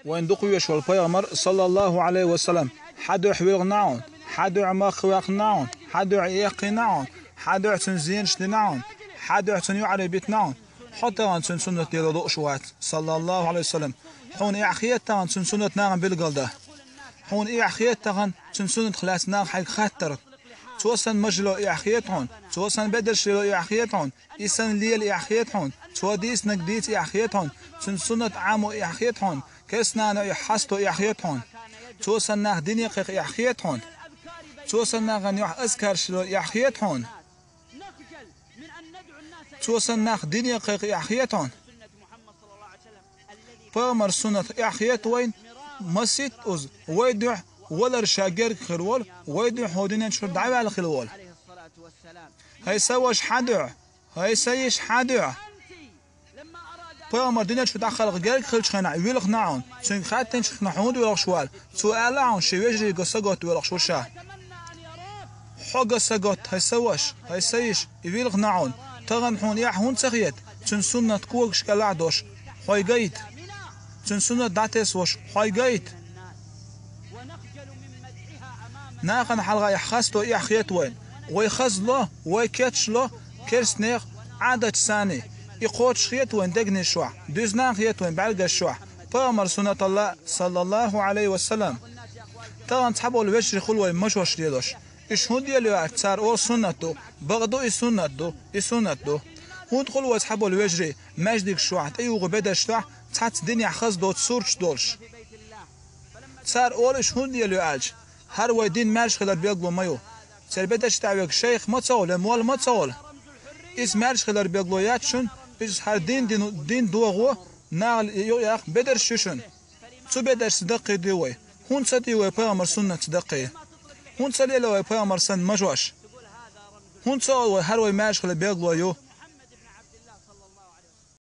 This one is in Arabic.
وين دقيش والبيامر صلى الله عليه وسلم حدو حويغ نعون حدو عماخ واق نعون حدو عيقي نعون حدو تنزين شد نعون حدو تنيو عربيت نعون حتى عن سنة ديالو دقشوات صلى الله عليه وسلم حون إعخيت عن سنة ناغن بالقلده حون إعخيت عن سنة خلاص ناغ حق خطر توسن مجلو إعخيتهم توسن بدرش لو إعخيتهم إسن ليل إعخيتهم توديس نقديت إعخيتهم سنة عامو إعخيتهم كسنا يحستو إعخيتهم توسن ناغ ديني قيق إعخيتهم توسن ناغ نيوح أذكر شلو إعخيتهم توسن ناغ ديني قيق إعخيتهم فامر سنة إعخيت وين مسيت أز ويدع ولا رشاقر خلول ويدع حودين شر دعوة على خلول هاي سواش حدع هاي سيش حدع فامر دينا شو دخل غير خلش خنا ويلخ نعون سن خاتن شخنا حمود ولا شوال سؤال عن شويجري قصقات ولا شوشا حق سقط هاي سواش هاي سيش ويلخ نعون تغن حون يحون سخيت سن سنة كوك شكل دوش حي جيت سن سنة دعتس وش حي جيت ناقن حلقة يحخستو إعخيت وين ويخز له ويكتش له كرسنيغ عادة ثاني يقوت شخيت وين دقني شوع دوزنا خيت وين بعلق الشوع فأمر سنة الله صلى الله عليه وسلم تغن تحبوا الوجه خلوة مشوش ليدوش إشهود ديالو اعتار أو سنتو بغضو إسنتو هون خلوة تحبوا الوجه مجدك شوع تأيو غبدا شوع تحت دنيا خز دو تسورش دولش تار أول إشهود ديالو أعج هر ويدين مارش خلال بيقلو مايو تربيتش تعويق شيخ ما تصول مول ما تصول إس مارش خلال بيقلو ياتشون بيجس هر دين دوغو ناغل ياخ بدر شوشن تو بدر صدقي ديوي هون صديوي بيامر سنة صدقي هون صليلوي بيامر سن مجوش هون تصول هر وي مارش خلال بيقلو يو